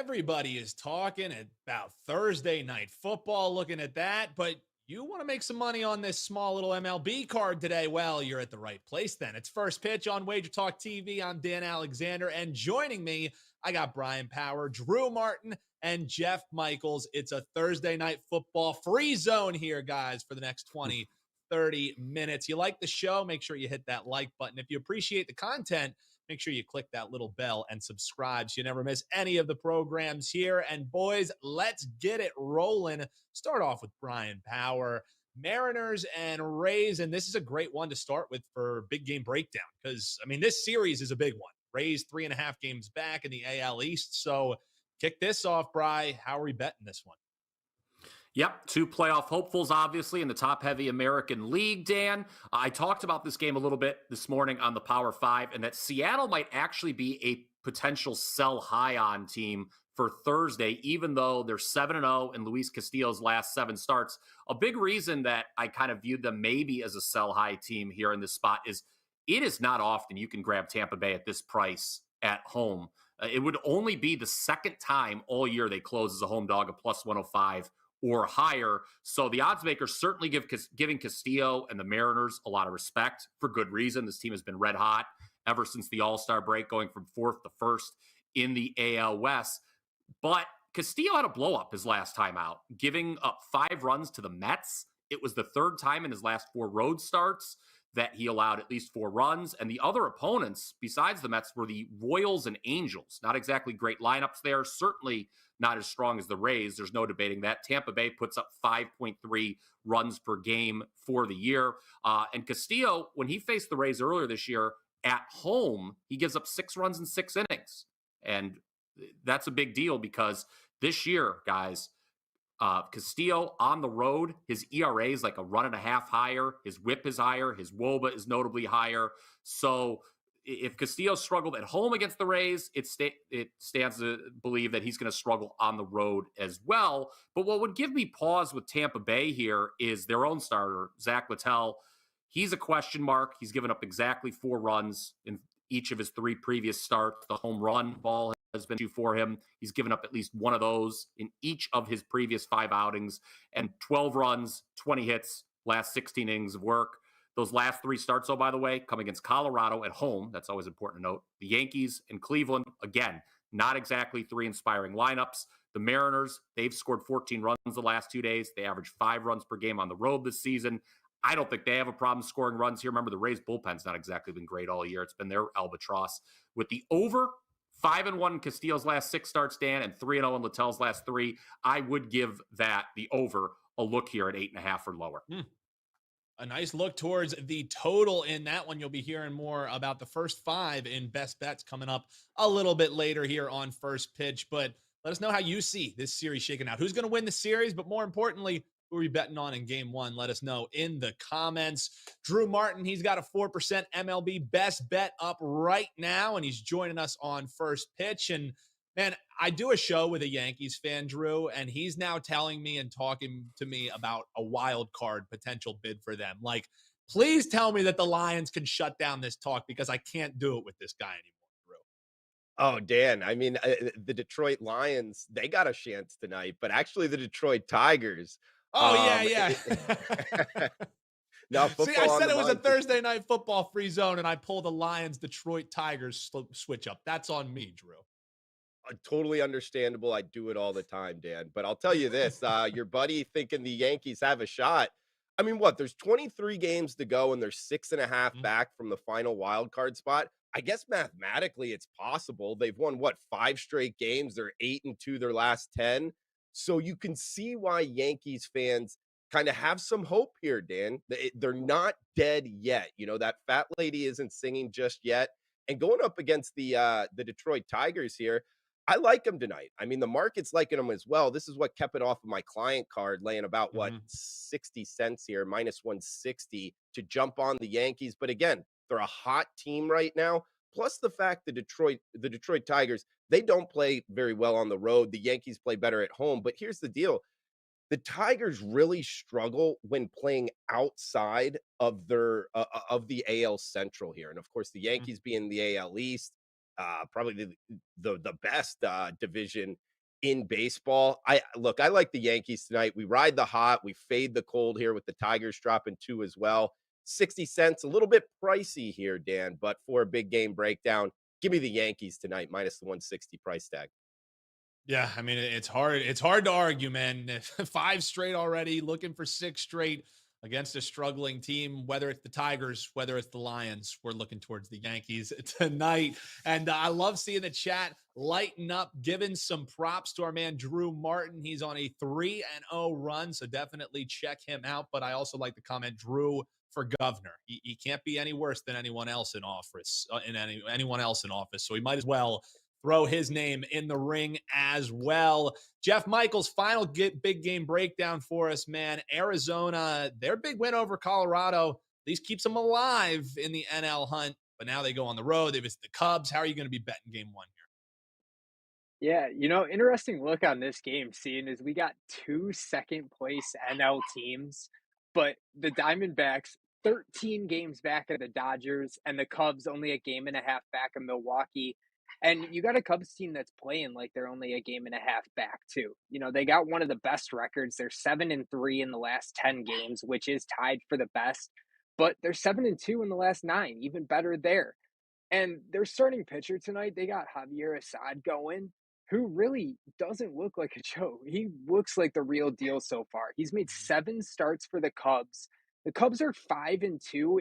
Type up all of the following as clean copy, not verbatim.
Everybody is talking about Thursday night football, looking at that, but you want to make some money on this small little MLB card today? Well, you're at the right place then. It's First Pitch on WagerTalk TV. I'm Dan Alexander, and joining me, I got Bryan Power, Drew Martin, and Jeff Michaels. It's a Thursday night football free zone here, guys, for the next 20, 30 minutes. You like the show? Make sure you hit that like button. If you appreciate the content, make sure you click that little bell and subscribe so you never miss any of the programs here. And boys, let's get it rolling. Start off with Bryan Power, Mariners and Rays. And this is a great one to start with for big game breakdown because, I mean, this series is a big one. Rays 3.5 games back in the AL East. So kick this off, Bry. How are we betting this one? Yep, two playoff hopefuls, obviously, in the top-heavy American League, Dan. I talked about this game a little bit this morning on the Power 5, and that Seattle might actually be a potential sell-high-on team for Thursday, even though they're 7-0 in Luis Castillo's last 7 starts. A big reason that I kind of viewed them maybe as a sell-high team here in this spot is it is not often you can grab Tampa Bay at this price at home. It would only be the second time all year they close as a home dog at plus 105 or higher. So the odds makers certainly giving Castillo and the Mariners a lot of respect for good reason. This team has been red hot ever since the All-Star break, going from 4th to 1st in the AL West. But Castillo had a blow-up his last time out, giving up 5 runs to the Mets. It was the 3rd time in his last 4 road starts that he allowed at least 4 runs. And the other opponents, besides the Mets, were the Royals and Angels. Not exactly great lineups there. Certainly not as strong as the Rays. There's no debating that. Tampa Bay puts up 5.3 runs per game for the year. And Castillo, when he faced the Rays earlier this year at home, he gives up 6 runs in 6 innings. And that's a big deal because this year, guys, Castillo on the road, his ERA is like a 1.5 higher. His whip is higher. His WOBA is notably higher. So if Castillo struggled at home against the Rays, it stands to believe that he's going to struggle on the road as well. But what would give me pause with Tampa Bay here is their own starter, Zach Littell. He's a question mark. He's given up exactly 4 runs in each of his 3 previous starts. The home run ball has been due for him. He's given up at least one of those in each of his previous 5 outings, and 12 runs, 20 hits, last 16 innings of work. Those last 3 starts, oh, by the way, come against Colorado at home. That's always important to note. The Yankees and Cleveland, again, not exactly 3 inspiring lineups. The Mariners, they've scored 14 runs the last 2 days. They average 5 runs per game on the road this season. I don't think they have a problem scoring runs here. Remember, the Rays bullpen's not exactly been great all year. It's been their albatross. With the over 5-1 in Castillo's last 6 starts, Dan, and 3-0 in Littell's last 3, I would give that, the over, a look here at 8.5 or lower. A nice look towards the total in that one. You'll be hearing more about the first 5 in best bets coming up a little bit later here on First Pitch. But let us know how you see this series shaking out. Who's going to win the series? But more importantly, who are you betting on in game 1? Let us know in the comments. Drew Martin, he's got a 4% MLB best bet up right now, and he's joining us on First Pitch. And man, I do a show with a Yankees fan, Drew, and he's now telling me and talking to me about a wild card potential bid for them. Like, please tell me that the Lions can shut down this talk because I can't do it with this guy anymore, Drew. Oh, Dan, I mean, the Detroit Lions, they got a chance tonight, but actually the Detroit Tigers. Oh, yeah. Now, See, I said it was a Thursday night football free zone, and I pulled the Lions Detroit Tigers switch up. That's on me, Drew. Totally understandable. I do it all the time, Dan. But I'll tell you this, your buddy thinking the Yankees have a shot. I mean, what? There's 23 games to go, and they're 6.5 back from the final wild card spot. I guess mathematically it's possible. They've won, 5 straight games. They're 8-2 their last 10. So you can see why Yankees fans kind of have some hope here, Dan. They're not dead yet. You know, that fat lady isn't singing just yet. And going up against the Detroit Tigers here, I like them tonight. I mean, the market's liking them as well. This is what kept it off of my client card, laying about 60 cents here, minus 160 to jump on the Yankees. But again, they're a hot team right now. Plus the fact the Detroit Tigers, they don't play very well on the road. The Yankees play better at home. But here's the deal. The Tigers really struggle when playing outside of their of the AL Central here. And of course, the Yankees being the AL East, probably the best division in baseball. I like the Yankees tonight. We ride the hot, we fade the cold here with the Tigers dropping 2 as well. 60 cents, a little bit pricey here, Dan, but for a big game breakdown, give me the Yankees tonight minus the 160 price tag. Yeah, I mean, it's hard. It's hard to argue, man. 5 straight already, looking for 6 straight against a struggling team, whether it's the Tigers, whether it's the Lions. We're looking towards the Yankees tonight. And I love seeing the chat lighten up, giving some props to our man Drew Martin. He's on a 3-0 run, so definitely check him out. But I also like the comment, Drew for governor. He can't be any worse than anyone else in office, anyone else in office. So he might as well throw his name in the ring as well. Jeff Michaels, final big game breakdown for us, man. Arizona, their big win over Colorado, at least keeps them alive in the NL hunt. But now they go on the road. They visit the Cubs. How are you going to be betting game 1 here? Yeah, interesting look on this game, seeing is we got 2 second place NL teams, but the Diamondbacks 13 games back of the Dodgers and the Cubs only a game and a half back of Milwaukee. And you got a Cubs team that's playing like they're only a game and a half back too. They got one of the best records. They're 7-3 in the last 10 games, which is tied for the best, but they're 7-2 in the last 9, even better there. And their starting pitcher tonight, they got Javier Assad going, who really doesn't look like a Joe. He looks like the real deal so far. He's made 7 starts for the Cubs. The Cubs are 5-2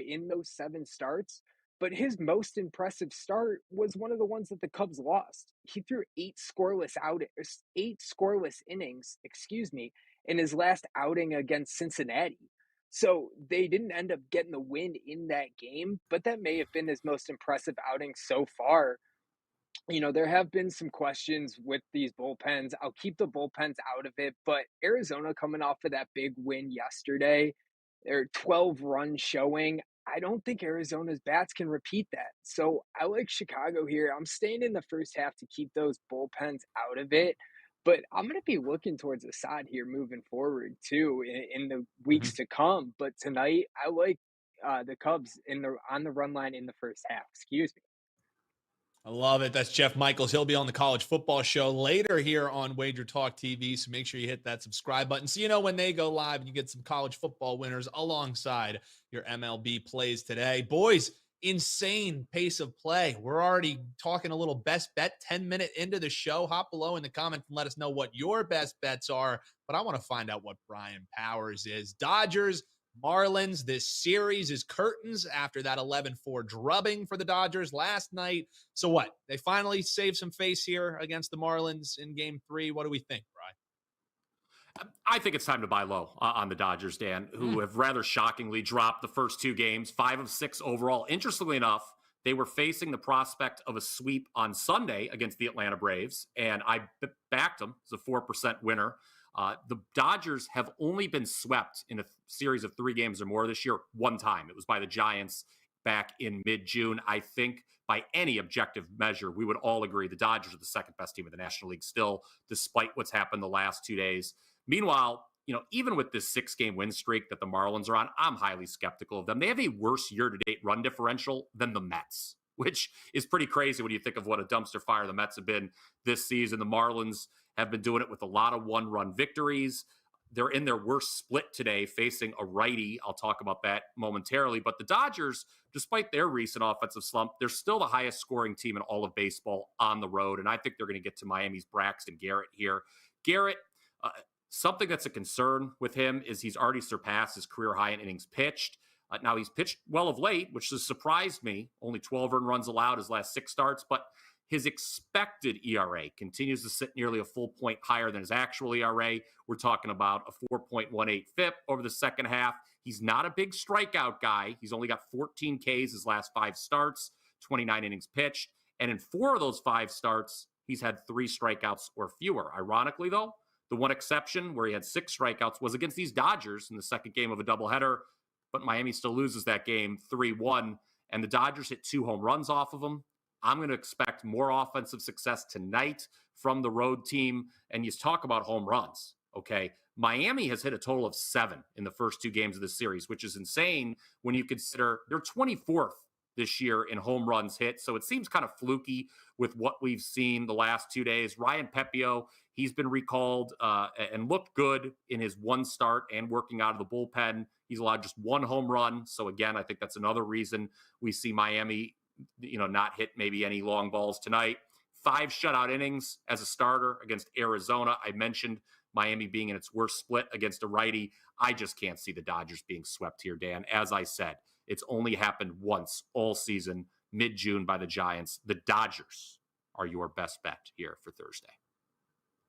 in those 7 starts, but his most impressive start was one of the ones that the Cubs lost. He threw 8 scoreless innings, in his last outing against Cincinnati. So they didn't end up getting the win in that game, but that may have been his most impressive outing so far. There have been some questions with these bullpens. I'll keep the bullpens out of it, but Arizona coming off of that big win yesterday, their 12-run showing, I don't think Arizona's bats can repeat that. So I like Chicago here. I'm staying in the first half to keep those bullpens out of it. But I'm going to be looking towards Assad here moving forward too in the weeks to come. But tonight, I like the Cubs on the run line in the first half. Excuse me. I love it. That's Jeff Michaels. He'll be on the College Football Show later here on Wager Talk TV. So make sure you hit that subscribe button. So when they go live, you get some college football winners alongside your MLB plays today. Boys, insane pace of play. We're already talking a little best bet 10-minute into the show. Hop below in the comments and let us know what your best bets are. But I want to find out what Brian Powers is. Dodgers, Marlins, this series is curtains after that 11-4 drubbing for the Dodgers last night. So what? They finally saved some face here against the Marlins in game 3. What do we think, Brian? I think it's time to buy low on the Dodgers, Dan, who have rather shockingly dropped the first 2 games, 5 of 6 overall. Interestingly enough, they were facing the prospect of a sweep on Sunday against the Atlanta Braves, and I backed them as a 4% winner. The Dodgers have only been swept in a series of 3 games or more this year 1 time. It was by the Giants back in mid-June. I think by any objective measure, we would all agree the Dodgers are the second best team in the National League still, despite what's happened the last 2 days. Meanwhile, even with this 6-game win streak that the Marlins are on, I'm highly skeptical of them. They have a worse year-to-date run differential than the Mets, which is pretty crazy when you think of what a dumpster fire the Mets have been this season. The Marlins have been doing it with a lot of 1-run victories. They're in their worst split today, facing a righty. I'll talk about that momentarily. But the Dodgers, despite their recent offensive slump, they're still the highest scoring team in all of baseball on the road. And I think they're going to get to Miami's Braxton Garrett here. Garrett, something that's a concern with him is he's already surpassed his career high in innings pitched. Now, he's pitched well of late, which has surprised me. Only 12 earned runs allowed his last 6 starts, but his expected ERA continues to sit nearly a full point higher than his actual ERA. We're talking about a 4.18 FIP over the second half. He's not a big strikeout guy. He's only got 14 Ks his last 5 starts, 29 innings pitched. And in 4 of those 5 starts, he's had 3 strikeouts or fewer. Ironically, though, the one exception where he had 6 strikeouts was against these Dodgers in the second game of a doubleheader. But Miami still loses that game 3-1. And the Dodgers hit 2 home runs off of him. I'm going to expect more offensive success tonight from the road team. And you talk about home runs, okay? Miami has hit a total of 7 in the first 2 games of this series, which is insane when you consider they're 24th this year in home runs hit. So it seems kind of fluky with what we've seen the last 2 days. Ryan Pepio, he's been recalled and looked good in his one start and working out of the bullpen. He's allowed just one home run. So again, I think that's another reason we see Miami, not hit maybe any long balls tonight. 5 shutout innings as a starter against Arizona. I mentioned Miami being in its worst split against a righty. I just can't see the Dodgers being swept here, Dan. As I said, it's only happened once all season, mid-June by the Giants. The Dodgers are your best bet here for Thursday.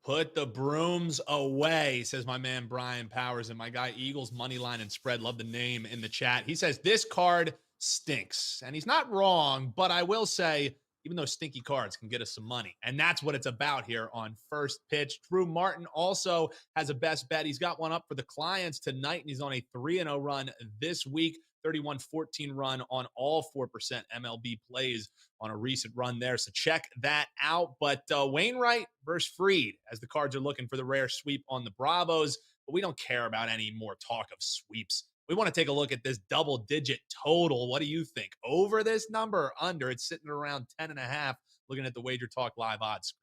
Put the brooms away, says my man Brian Powers. And my guy Eagles money line and spread, love the name in the chat. He says this card stinks. And he's not wrong, but I will say, even though stinky cards can get us some money. And that's what it's about here on First Pitch. Drew Martin also has a best bet. He's got one up for the clients tonight, and he's on a 3-0 run this week. 31-14 run on all 4% MLB plays on a recent run there. So check that out. But Wainwright versus Fried, as the Cards are looking for the rare sweep on the Bravos. But we don't care about any more talk of sweeps. We want to take a look at this double-digit total. What do you think? Over this number or under? It's sitting around 10.5, looking at the WagerTalk live odds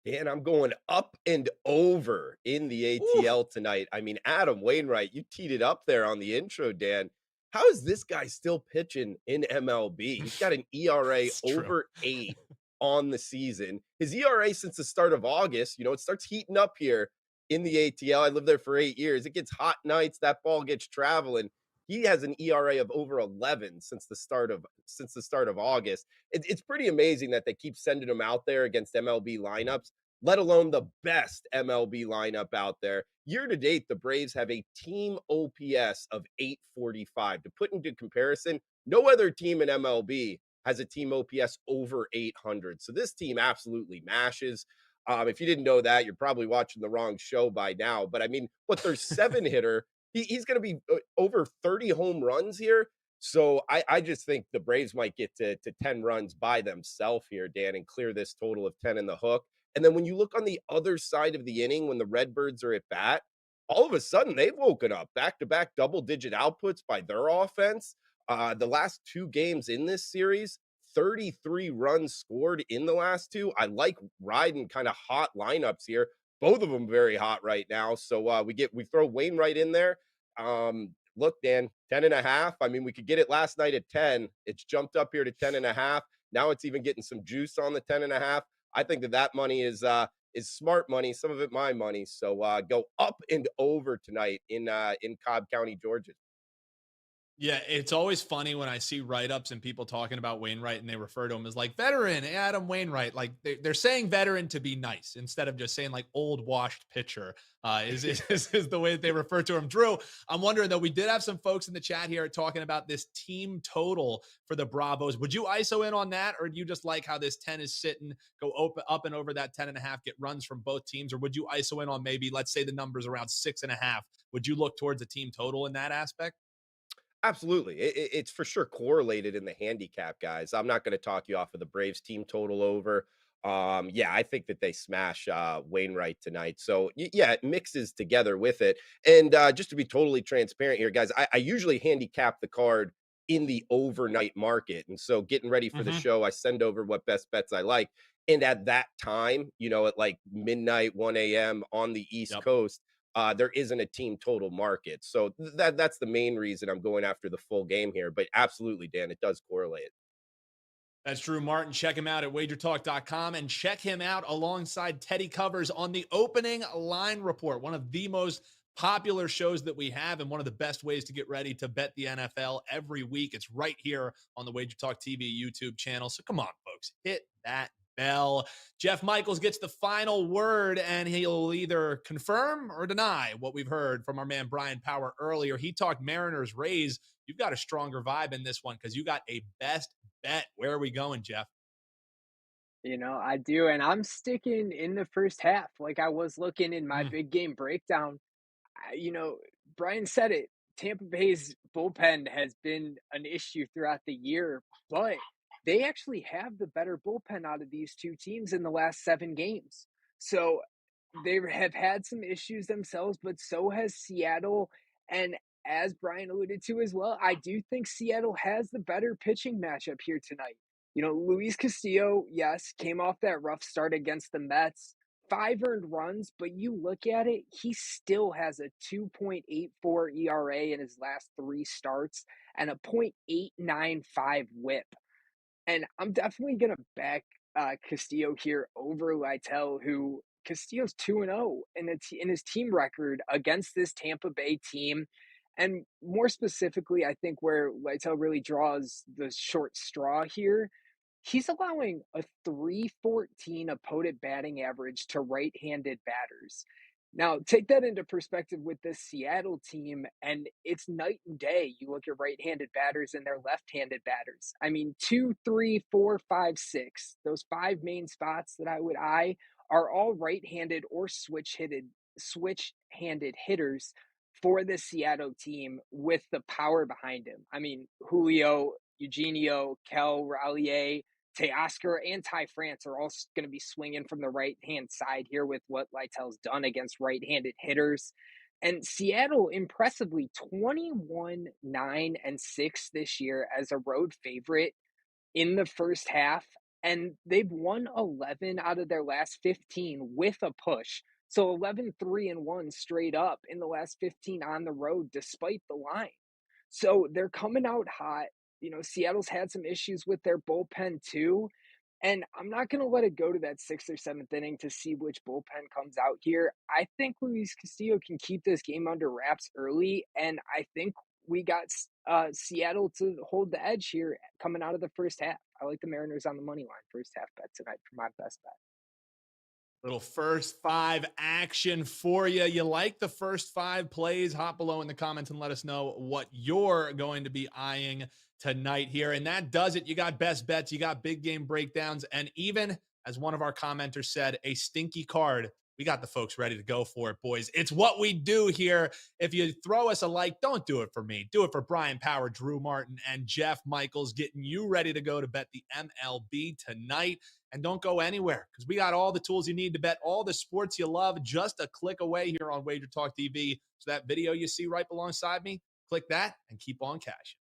screen. And I'm going up and over in the ATL tonight. I mean, Adam Wainwright, you teed it up there on the intro, Dan. How is this guy still pitching in MLB? He's got an ERA over 8 on the season. His ERA since the start of August, it starts heating up here in the ATL. I lived there for 8 years. It gets hot nights. That ball gets traveling. He has an ERA of over 11 since the start of August. It's pretty amazing that they keep sending him out there against MLB lineups, let alone the best MLB lineup out there. Year to date, the Braves have a team OPS of 845. To put into comparison, no other team in MLB has a team OPS over 800. So this team absolutely mashes. If you didn't know that, you're probably watching the wrong show by now. But I mean, their 7-hitter, he's going to be over 30 home runs here. So I just think the Braves might get to 10 runs by themselves here, Dan, and clear this total of 10 in the hook. And then when you look on the other side of the inning, when the Redbirds are at bat, all of a sudden they've woken up. Back-to-back double-digit outputs by their offense. The last 2 games in this series, 33 runs scored in the last 2. I like riding kind of hot lineups here. Both of them very hot right now. So we throw Wainwright in there. Look, Dan, 10.5. I mean, we could get it last night at 10. It's jumped up here to 10.5. Now it's even getting some juice on the 10.5. I think that money is smart money. Some of it my money. So go up and over tonight in Cobb County, Georgia. Yeah, it's always funny when I see write-ups and people talking about Wainwright and they refer to him as like veteran Adam Wainwright. Like they're saying veteran to be nice instead of just saying like old washed pitcher is the way that they refer to him. Drew, I'm wondering though, we did have some folks in the chat here talking about this team total for the Bravos. Would you ISO in on that, or do you just like how this 10 is sitting, go up and over that 10.5, get runs from both teams? Or would you ISO in on maybe, let's say the number's around 6.5? Would you look towards a team total in that aspect? Absolutely. It's for sure correlated in the handicap, guys. I'm not going to talk you off of the Braves team total over. Yeah, I think that they smash Wainwright tonight. So, yeah, it mixes together with it. And just to be totally transparent here, guys, I usually handicap the card in the overnight market. And so getting ready for the show, I send over what best bets I like. And at that time, at like midnight, 1 a.m. on the East Coast, there isn't a team total market. So that's the main reason I'm going after the full game here. But absolutely, Dan, it does correlate. That's Drew Martin. Check him out at wagertalk.com and check him out alongside Teddy Covers on the Opening Line Report, one of the most popular shows that we have and one of the best ways to get ready to bet the NFL every week. It's right here on the WagerTalk TV YouTube channel. So come on, folks, hit that bell. Jeff Michaels gets the final word, and he'll either confirm or deny what we've heard from our man Brian Power earlier. He talked Mariners Rays. You've got a stronger vibe in this one because you got a best bet. Where are we going, Jeff? I do, and I'm sticking in the first half. Like I was looking in my big game breakdown. Brian said it. Tampa Bay's bullpen has been an issue throughout the year, but they actually have the better bullpen out of these two teams in the last 7 games. So they have had some issues themselves, but so has Seattle. And as Brian alluded to as well, I do think Seattle has the better pitching matchup here tonight. Luis Castillo, yes, came off that rough start against the Mets. 5 earned runs, but you look at it, he still has a 2.84 ERA in his last 3 starts and a .895 whip. And I'm definitely going to back Castillo here over Lytle, who Castillo's 2-0 in his team record against this Tampa Bay team. And more specifically, I think where Lytle really draws the short straw here, he's allowing a 314 opponent batting average to right-handed batters. Now, take that into perspective with this Seattle team, and it's night and day. You look at right-handed batters and their left-handed batters. I mean, 2, 3, 4, 5, 6. Those 5 main spots that I would eye are all right-handed or switch-handed hitters for the Seattle team with the power behind him. I mean, Julio, Eugenio, Kel, Rallier, Teoscar and Ty France are all going to be swinging from the right-hand side here with what Lytle's done against right-handed hitters. And Seattle, impressively, 21, 9, and 6 this year as a road favorite in the first half. And they've won 11 out of their last 15 with a push. So 11, 3, and 1 straight up in the last 15 on the road, despite the line. So they're coming out hot. Seattle's had some issues with their bullpen too. And I'm not going to let it go to that 6th or 7th inning to see which bullpen comes out here. I think Luis Castillo can keep this game under wraps early. And I think we got Seattle to hold the edge here coming out of the first half. I like the Mariners on the money line first half bet tonight for my best bet. Little first 5 action for you. You like the first 5 plays? Hop below in the comments and let us know what you're going to be eyeing tonight here. And that does it. You got best bets, you got big game breakdowns, and even, as one of our commenters said, a stinky card. We got the folks ready to go for it, boys. It's what we do here. If you throw us a like, don't do it for me. Do it for Brian Power, Drew Martin, and Jeff Michaels, getting you ready to go to bet the MLB tonight. And don't go anywhere, because we got all the tools you need to bet all the sports you love just a click away here on WagerTalk TV. So that video you see right alongside me, click that and keep on cashing.